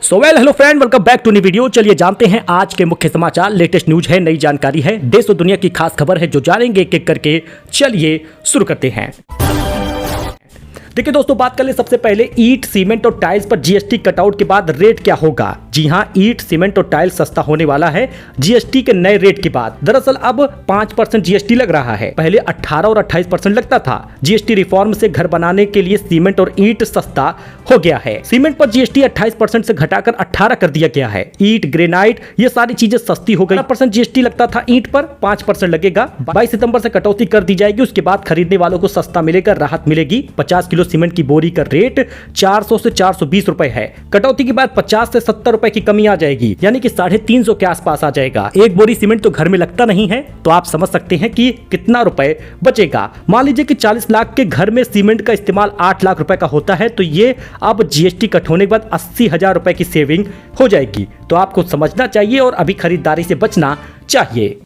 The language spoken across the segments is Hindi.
Hello friend, welcome back to new video. चलिए जानते हैं आज के मुख्य समाचार। लेटेस्ट न्यूज है, नई जानकारी है, देश और दुनिया की खास खबर है जो जानेंगे एक एक करके। चलिए शुरू करते हैं। देखिए दोस्तों, बात कर ले सबसे पहले ईंट, सीमेंट और टाइल्स पर जीएसटी कटआउट के बाद रेट क्या होगा। जी हां, ईंट, सीमेंट और टाइल्स सस्ता होने वाला है जीएसटी के नए रेट के बाद। दरअसल अब 5% जीएसटी लग रहा है। पहले 18 और 28% लगता था। जीएसटी रिफॉर्म से घर बनाने के लिए सीमेंट और ईंट सस्ता हो गया है। सीमेंट पर जीएसटी 28% से घटाकर 18 कर दिया गया है। ईंट, ग्रेनाइट, ये सारी चीजें सस्ती हो गई। 18% जीएसटी लगता था ईंट पर, 5% लगेगा। 22 सितंबर से कटौती कर दी जाएगी। उसके बाद खरीदने वालों को सस्ता मिलेगा, राहत मिलेगी। 50 किलो सीमेंट की बोरी का रेट 400 से 420 रुपए है। कटौती के बाद 50 से 70 रुपए की कमी आ जाएगी, यानी कि 350 के आसपास आ जाएगा। एक बोरी सीमेंट तो घर में लगता नहीं है, तो आप समझ सकते हैं कि कितना रुपए बचेगा। मान लीजिए कि 40 लाख के घर में सीमेंट का इस्तेमाल 8 लाख रुपए का होता है, तो ये अब जीएसटी कट होने के बाद 80,000 रुपए की सेविंग हो जाएगी। तो आपको समझना चाहिए और अभी खरीदारी से बचना चाहिए।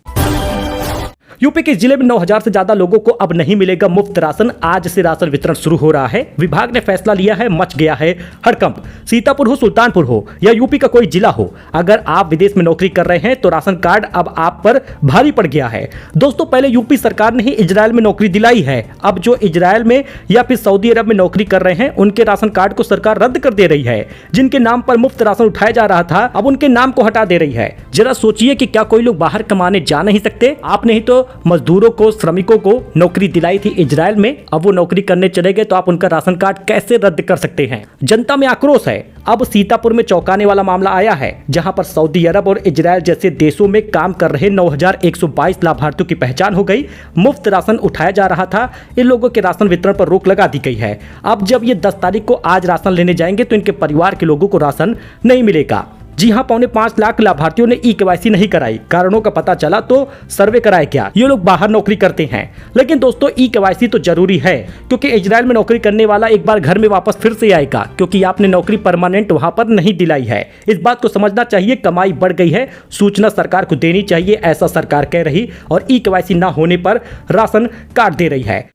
यूपी के जिले में 9,000 से ज्यादा लोगों को अब नहीं मिलेगा मुफ्त राशन। आज से राशन वितरण शुरू हो रहा है। विभाग ने फैसला लिया है, मच गया है हड़कंप। सीतापुर हो, सुल्तानपुर हो या यूपी का कोई जिला हो, अगर आप विदेश में नौकरी कर रहे हैं तो राशन कार्ड अब आप पर भारी पड़ गया है। दोस्तों, पहले यूपी सरकार ने ही इजराइल में नौकरी दिलाई है। अब जो इजराइल में या फिर सऊदी अरब में नौकरी कर रहे हैं, उनके राशन कार्ड को सरकार रद्द कर दे रही है। जिनके नाम पर मुफ्त राशन उठाया जा रहा था, अब उनके नाम को हटा दे रही है। जरा सोचिए कि क्या कोई लोग बाहर कमाने जा नहीं सकते? आपने ही तो मजदूरों को, श्रमिकों को नौकरी दिलाई थी इजराइल में, अब वो नौकरी करने चले गए तो आप उनका राशन कार्ड कैसे रद्द कर सकते हैं? जनता में आक्रोश है। अब सीतापुर में चौंकाने वाला मामला आया है, जहां पर सऊदी अरब और इजराइल जैसे देशों में काम कर रहे 9,122 लाभार्थियों की पहचान हो गई। मुफ्त राशन उठाया जा रहा था। इन लोगों के राशन वितरण पर रोक लगा दी गई है। अब जब ये 10 तारीख को आज राशन लेने जाएंगे तो इनके परिवार के लोगों को राशन नहीं मिलेगा। जी हां, 5.25 लाख लाभार्थियों ने ई-केवाईसी नहीं कराई। कारणों का पता चला तो सर्वे कराया गया। ये लोग बाहर नौकरी करते हैं, लेकिन दोस्तों ई-केवाईसी तो जरूरी है, क्योंकि इजराइल में नौकरी करने वाला एक बार घर में वापस फिर से आएगा, क्योंकि आपने नौकरी परमानेंट वहां पर नहीं दिलाई है। इस बात को समझना चाहिए। कमाई बढ़ गई है, सूचना सरकार को देनी चाहिए, ऐसा सरकार कह रही, और ई-केवाईसी ना होने पर राशन काट दे रही है।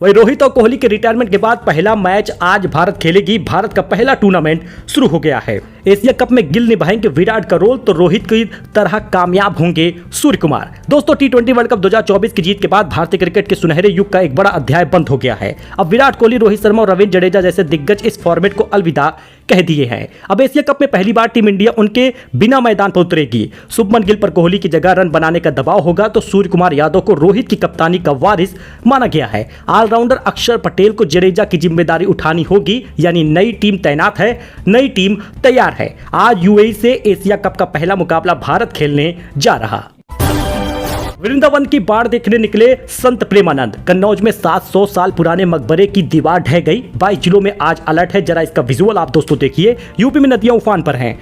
वही रोहित और कोहली के रिटायरमेंट के बाद पहला मैच आज भारत खेलेगी। भारत का पहला टूर्नामेंट शुरू हो गया है। एशिया कप में गिल निभाएंगे विराट का रोल, तो रोहित की तरह कामयाब होंगे सूर्य कुमार। दोस्तों, T20 वर्ल्ड कप 2024 की जीत के बाद भारतीय क्रिकेट के सुनहरे युग का एक बड़ा अध्याय बंद हो गया है। अब विराट कोहली, रोहित शर्मा और रविंद्र जडेजा जैसे दिग्गज इस फॉर्मेट को अलविदा कह दिए हैं। अब एशिया कप में पहली बार टीम इंडिया उनके बिना मैदान पर उतरेगी। शुभमन गिल पर कोहली की जगह रन बनाने का दबाव होगा, तो सूर्य कुमार यादव को रोहित की कप्तानी का वारिस माना गया है। ऑलराउंडर अक्षर पटेल को जडेजा की जिम्मेदारी उठानी होगी, यानी नई टीम तैनात है, नई टीम तैयार है। आज यूएई से एशिया कप का पहला मुकाबला भारत खेलने जा रहा। वृंदावन की बाढ़ देखने निकले संत प्रेमानंद। कन्नौज में 700 साल पुराने मकबरे की दीवार ढह गई। 22 जिलों में आज अलर्ट है। जरा इसका विजुअल आप दोस्तों देखिए। यूपी में नदियां उफान पर हैं।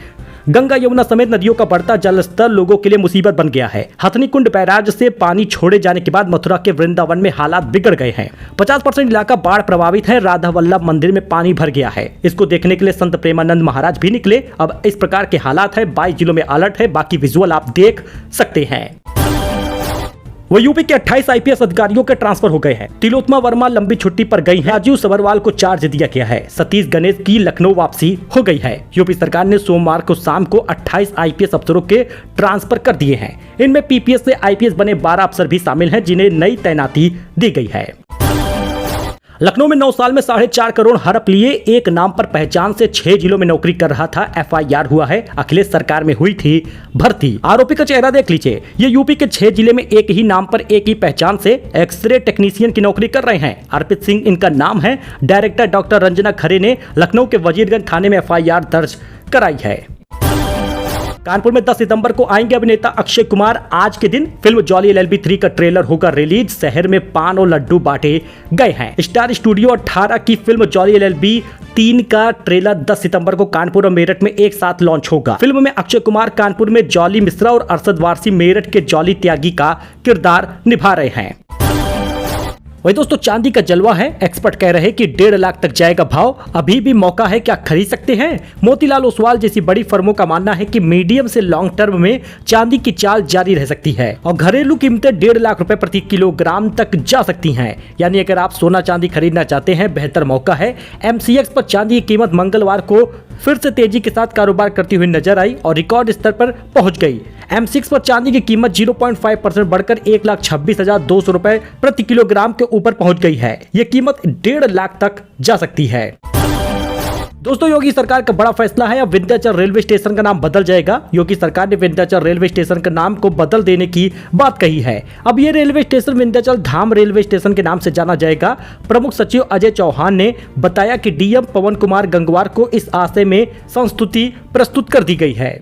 गंगा, यमुना समेत नदियों का बढ़ता जलस्तर लोगों के लिए मुसीबत बन गया है। हथनी कुंड बैराज से पानी छोड़े जाने के बाद मथुरा के वृंदावन में हालात बिगड़ गए हैं। 50% इलाका बाढ़ प्रभावित है। राधा वल्लभ मंदिर में पानी भर गया है। इसको देखने के लिए संत प्रेमानंद महाराज भी निकले। अब इस प्रकार के हालात है। 22 जिलों में अलर्ट है। बाकी विजुअल आप देख सकते हैं। वो यूपी के 28 आईपीएस अधिकारियों के ट्रांसफर हो गए हैं। तिलोत्तमा वर्मा लंबी छुट्टी पर गई हैं। राजीव सबरवाल को चार्ज दिया गया है। सतीश गणेश की लखनऊ वापसी हो गई है। यूपी सरकार ने सोमवार को शाम को 28 आईपीएस अफसरों के ट्रांसफर कर दिए हैं। इनमें पीपीएस से आईपीएस बने 12 अफसर भी शामिल हैं, जिन्हें नई तैनाती दी गई है। लखनऊ में 9 साल में 4.5 करोड़ हड़प लिए। एक नाम पर पहचान से 6 जिलों में नौकरी कर रहा था। एफआईआर हुआ है। अखिलेश सरकार में हुई थी भर्ती। आरोपी का चेहरा देख लीजिए। ये यूपी के 6 जिले में एक ही नाम पर एक ही पहचान से एक्सरे टेक्नीशियन की नौकरी कर रहे हैं। अर्पित सिंह इनका नाम है। डायरेक्टर डॉक्टर रंजना खरे ने लखनऊ के वजीरगंज थाने में एफआईआर दर्ज कराई है। कानपुर में 10 सितंबर को आएंगे अभिनेता अक्षय कुमार। आज के दिन फिल्म जॉली LLB 3 का ट्रेलर होगा रिलीज। शहर में पान और लड्डू बांटे गए हैं। स्टार स्टूडियो 18 की फिल्म जॉली LLB 3 का ट्रेलर 10 सितंबर को कानपुर और मेरठ में एक साथ लॉन्च होगा। फिल्म में अक्षय कुमार कानपुर में जॉली मिश्रा और अरशद वारसी मेरठ के जॉली त्यागी का किरदार निभा रहे हैं। वही दोस्तों, चांदी का जलवा है। एक्सपर्ट कह रहे हैं कि 1.5 लाख तक जाएगा भाव। अभी भी मौका है, क्या खरीद सकते हैं? मोतीलाल ओसवाल जैसी बड़ी फर्मों का मानना है कि मीडियम से लॉन्ग टर्म में चांदी की चाल जारी रह सकती है और घरेलू कीमतें 1.5 लाख रुपए प्रति किलोग्राम तक जा सकती हैं। यानी अगर आप सोना चांदी खरीदना चाहते हैं, बेहतर मौका है। MCX पर चांदी की कीमत मंगलवार को फिर से तेजी के साथ कारोबार करती हुई नजर आई और रिकॉर्ड स्तर पर पहुंच गई। M6 पर चांदी की कीमत 0.5% बढ़कर 1,26,200 रुपए प्रति किलोग्राम के ऊपर पहुंच गई है। ये कीमत 1.5 लाख तक जा सकती है। दोस्तों, योगी सरकार का बड़ा फैसला है। अब विंध्याचल रेलवे स्टेशन का नाम बदल जाएगा। योगी सरकार ने विंध्याचल रेलवे स्टेशन के नाम को बदल देने की बात कही है। अब ये रेलवे स्टेशन विंध्याचल धाम रेलवे स्टेशन के नाम से जाना जाएगा। प्रमुख सचिव अजय चौहान ने बताया कि डीएम पवन कुमार गंगवार को इस आशय में संस्तुति प्रस्तुत कर दी गई है।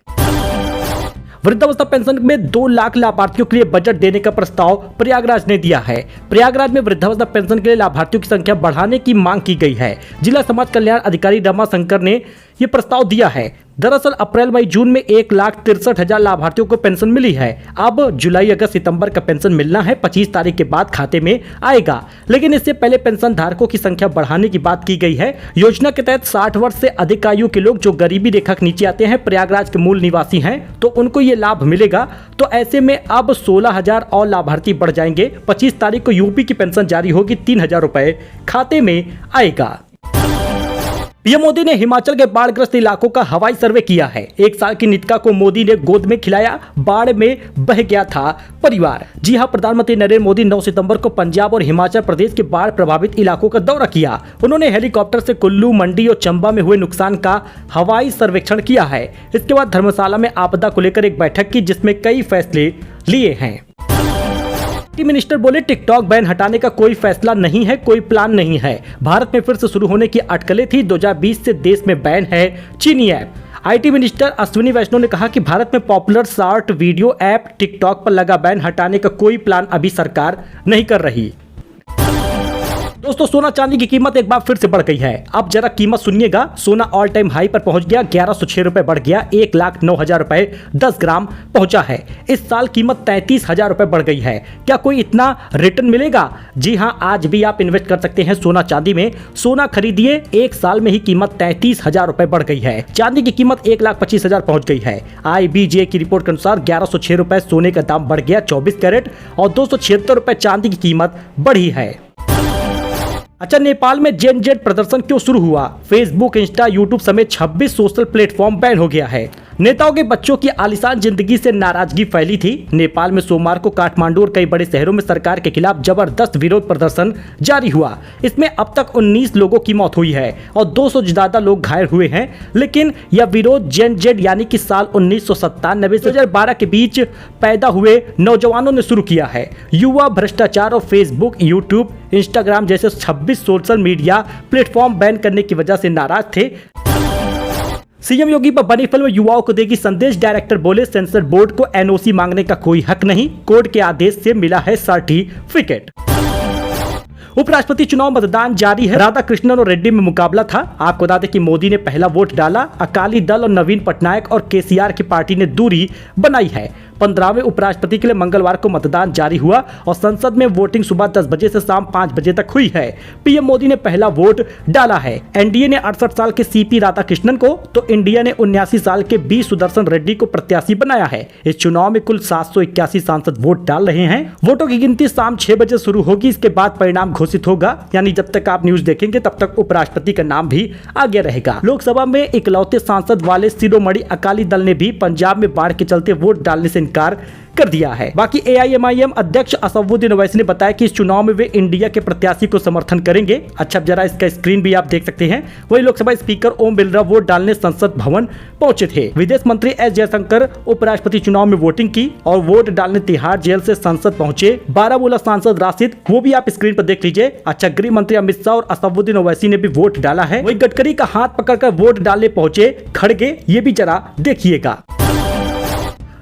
वृद्धावस्था पेंशन में 2 लाख लाभार्थियों के लिए बजट देने का प्रस्ताव प्रयागराज ने दिया है। प्रयागराज में वृद्धावस्था पेंशन के लिए लाभार्थियों की संख्या बढ़ाने की मांग की गई है। जिला समाज कल्याण अधिकारी रमा शंकर ने यह प्रस्ताव दिया है। दरअसल अप्रैल मई जून में 1,63,000 लाभार्थियों को पेंशन मिली है। अब जुलाई अगस्त सितंबर का पेंशन मिलना है। 25 तारीख के बाद खाते में आएगा, लेकिन इससे पहले पेंशन धारकों की संख्या बढ़ाने की बात की गई है। योजना के तहत 60 वर्ष से अधिक आयु के लोग जो गरीबी रेखा के नीचे आते हैं, प्रयागराज के मूल निवासी हैं, तो उनको ये लाभ मिलेगा। तो ऐसे में अब 16,000 और लाभार्थी बढ़ जाएंगे। 25 तारीख को यूपी की पेंशन जारी होगी। 3,000 रुपए खाते में आएगा। पीएम मोदी ने हिमाचल के बाढ़ग्रस्त इलाकों का हवाई सर्वे किया है। 1 साल की नितिका को मोदी ने गोद में खिलाया, बाढ़ में बह गया था परिवार। जी हां, प्रधानमंत्री नरेंद्र मोदी 9 सितंबर को पंजाब और हिमाचल प्रदेश के बाढ़ प्रभावित इलाकों का दौरा किया। उन्होंने हेलीकॉप्टर से कुल्लू, मंडी और चंबा में हुए नुकसान का हवाई सर्वेक्षण किया है। इसके बाद धर्मशाला में आपदा को लेकर एक बैठक की, जिसमें कई फैसले लिए हैं। मिनिस्टर बोले, टिकटॉक बैन हटाने का कोई फैसला नहीं है, कोई प्लान नहीं है। भारत में फिर से शुरू होने की अटकलें थी। 2020 से देश में बैन है चीनी ऐप। आईटी मिनिस्टर अश्विनी वैष्णव ने कहा कि भारत में popular short video app TikTok पर लगा बैन हटाने का कोई प्लान अभी सरकार नहीं कर रही। दोस्तों, सोना चांदी की कीमत एक बार फिर से बढ़ गई है। अब जरा कीमत सुनिएगा। सोना ऑल टाइम हाई पर पहुंच गया। 1106 रुपए बढ़ गया। 1,09,000 रुपए 10 ग्राम पहुंचा है। इस साल कीमत 33,000 रुपए बढ़ गई है। क्या कोई इतना रिटर्न मिलेगा? जी हां, आज भी आप इन्वेस्ट कर सकते हैं सोना चांदी में। सोना खरीदिए, 1 साल में ही कीमत 33,000 रुपए बढ़ गई है। चांदी की कीमत 1,25,000 पहुंच गई है। IBJ की रिपोर्ट के अनुसार 1106 रुपए सोने का दाम बढ़ गया 24 कैरेट और 276 रुपए चांदी की कीमत बढ़ी है। अच्छा, नेपाल में जेन जेड प्रदर्शन क्यों शुरू हुआ? फेसबुक, इंस्टा, यूट्यूब समेत 26 सोशल प्लेटफॉर्म बैन हो गया है। नेताओं के बच्चों की आलीशान जिंदगी से नाराजगी फैली थी। नेपाल में सोमवार को काठमांडू और कई बड़े शहरों में सरकार के खिलाफ जबरदस्त विरोध प्रदर्शन जारी हुआ। इसमें अब तक 19 लोगों की मौत हुई है और 200 से ज्यादा लोग घायल हुए हैं। लेकिन यह विरोध जेन जेड यानी कि साल 1997 से 2012 के बीच पैदा हुए नौजवानों ने शुरू किया है। युवा भ्रष्टाचार और फेसबुक, यूट्यूब, इंस्टाग्राम जैसे 26 सोशल मीडिया प्लेटफॉर्म बैन करने की वजह से नाराज थे। सीएम योगी पर बनी फिल्म युवाओं को देगी संदेश। डायरेक्टर बोले, सेंसर बोर्ड को एनओसी मांगने का कोई हक नहीं, कोर्ट के आदेश से मिला है सर्टिफिकेट। उपराष्ट्रपति चुनाव मतदान जारी है। राधा कृष्णन और रेड्डी में मुकाबला था। आपको बता दें कि मोदी ने पहला वोट डाला। अकाली दल और नवीन पटनायक और केसीआर की पार्टी ने दूरी बनाई है। 15वें उपराष्ट्रपति के लिए मंगलवार को मतदान जारी हुआ और संसद में वोटिंग सुबह 10 बजे से शाम 5 बजे तक हुई है। पीएम मोदी ने पहला वोट डाला है। एनडीए ने 68 साल के सीपी राधाकृष्णन को तो इंडिया ने 79 साल के बी सुदर्शन रेड्डी को प्रत्याशी बनाया है। इस चुनाव में कुल 781 सांसद वोट डाल रहे हैं। वोटों की गिनती शाम 6 बजे शुरू होगी। इसके बाद परिणाम घोषित होगा, यानी जब तक आप न्यूज देखेंगे तब तक उपराष्ट्रपति का नाम भी आगे रहेगा। लोकसभा में इकलौते सांसद वाले शिरोमणि अकाली दल ने भी पंजाब में बाढ़ के चलते वोट डालने से इनकार कर दिया है। बाकी AIMIM अध्यक्ष असदुद्दीन ओवैसी ने बताया कि इस चुनाव में वे इंडिया के प्रत्याशी को समर्थन करेंगे। अच्छा, जरा इसका स्क्रीन भी आप देख सकते हैं। वही लोकसभा स्पीकर ओम बिरला वोट डालने संसद भवन पहुंचे थे। विदेश मंत्री S जयशंकर उपराष्ट्रपति चुनाव में वोटिंग की और वोट डालने तिहाड़ जेल से संसद पहुंचे। बारामूला सांसद राशिद, वो भी आप स्क्रीन पर देख लीजिए। अच्छा, गृह मंत्री अमित शाह और असदुद्दीन ओवैसी ने भी वोट डाला है। वही गडकरी का हाथ पकड़कर वोट डालने पहुंचे खड़गे, ये भी जरा देखिएगा।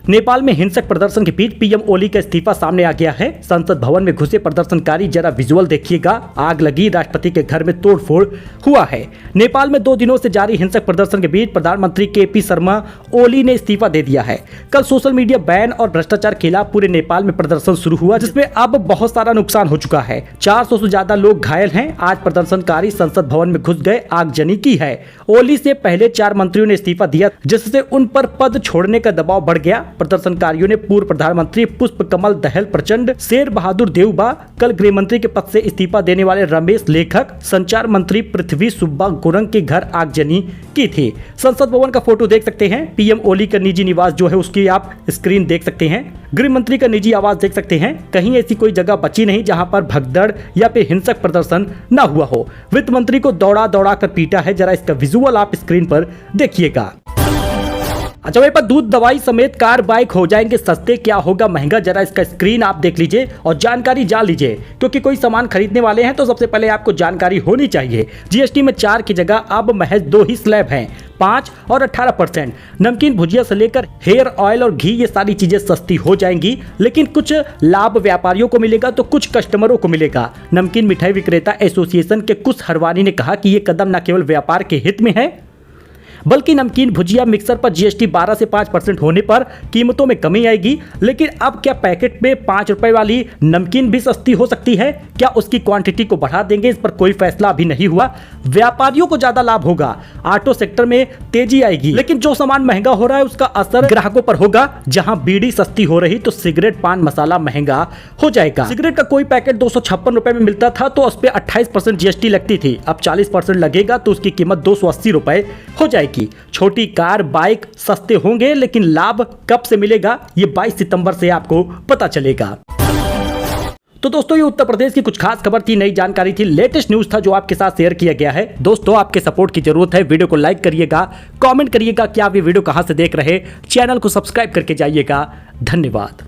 नेपाल में हिंसक प्रदर्शन के बीच पीएम ओली का इस्तीफा सामने आ गया है। संसद भवन में घुसे प्रदर्शनकारी, जरा विजुअल देखिएगा। आग लगी, राष्ट्रपति के घर में तोड़फोड़ हुआ है। नेपाल में 2 दिनों से जारी हिंसक प्रदर्शन के बीच प्रधानमंत्री KP शर्मा ओली ने इस्तीफा दे दिया है। कल सोशल मीडिया बैन और भ्रष्टाचार के खिलाफ पूरे नेपाल में प्रदर्शन शुरू हुआ, जिसमें अब बहुत सारा नुकसान हो चुका है। 400 से ज्यादा लोग घायल हैं। आज प्रदर्शनकारी संसद भवन में घुस गए, आगजनी की है। ओली से पहले 4 मंत्रियों ने इस्तीफा दिया, जिससे उन पर पद छोड़ने का दबाव बढ़ गया। प्रदर्शनकारियों ने पूर्व प्रधानमंत्री पुष्प कमल दहल प्रचंड, शेर बहादुर देवबा, कल गृह मंत्री के पद से इस्तीफा देने वाले रमेश लेखक, संचार मंत्री पृथ्वी सुब्बा गुरंग के घर आगजनी की थी। संसद भवन का फोटो देख सकते हैं। पीएम ओली का निजी निवास जो है उसकी आप स्क्रीन देख सकते हैं। गृह मंत्री का निजी आवास देख सकते हैं। कहीं ऐसी कोई जगह बची नहीं जहां पर भगदड़ या फिर हिंसक प्रदर्शन न हुआ हो। वित्त मंत्री को दौड़ा दौड़ा कर पीटा है। जरा इसका विजुअल आप स्क्रीन पर देखिएगा। अच्छा, वहीं पर दूध, दवाई समेत कार, बाइक हो जाएंगे सस्ते, क्या होगा महंगा, जरा इसका स्क्रीन आप देख लीजिए और जानकारी जान लीजिए, क्योंकि कोई सामान खरीदने वाले हैं तो सबसे पहले आपको जानकारी होनी चाहिए। जीएसटी में 4 की जगह अब महज 2 ही स्लैब हैं, 5 और 18%। नमकीन, भुजिया से लेकर हेयर ऑयल और घी, ये सारी चीजें सस्ती हो जाएंगी, लेकिन कुछ लाभ व्यापारियों को मिलेगा तो कुछ कस्टमरों को मिलेगा। नमकीन मिठाई विक्रेता एसोसिएशन के कुछ हरवानी ने कहा कि ये कदम न केवल व्यापार के हित में है, बल्कि नमकीन, भुजिया, मिक्सर पर जीएसटी 12 से 5% होने पर कीमतों में कमी आएगी। लेकिन अब क्या पैकेट में 5 रुपए वाली नमकीन भी सस्ती हो सकती है? क्या उसकी क्वांटिटी को बढ़ा देंगे? इस पर कोई फैसला अभी नहीं हुआ। व्यापारियों को ज्यादा लाभ होगा, ऑटो सेक्टर में तेजी आएगी, लेकिन जो सामान महंगा हो रहा है उसका असर ग्राहकों पर होगा। जहां बीड़ी सस्ती हो रही तो सिगरेट, पान मसाला महंगा हो जाएगा। सिगरेट का कोई पैकेट 256 रुपए में मिलता था तो उस पर 28% जीएसटी लगती थी, अब 40% लगेगा तो उसकी कीमत 280 रुपए हो जाएगी। छोटी कार, बाइक सस्ते होंगे, लेकिन लाभ कब से मिलेगा ये 22 सितंबर से आपको पता चलेगा। तो दोस्तों, ये उत्तर प्रदेश की कुछ खास खबर थी, नई जानकारी थी, लेटेस्ट न्यूज था जो आपके साथ शेयर किया गया है। दोस्तों, आपके सपोर्ट की जरूरत है। वीडियो को लाइक करिएगा, कमेंट करिएगा कि आप ये वीडियो कहां से देख रहे, चैनल को सब्सक्राइब करके जाइएगा। धन्यवाद।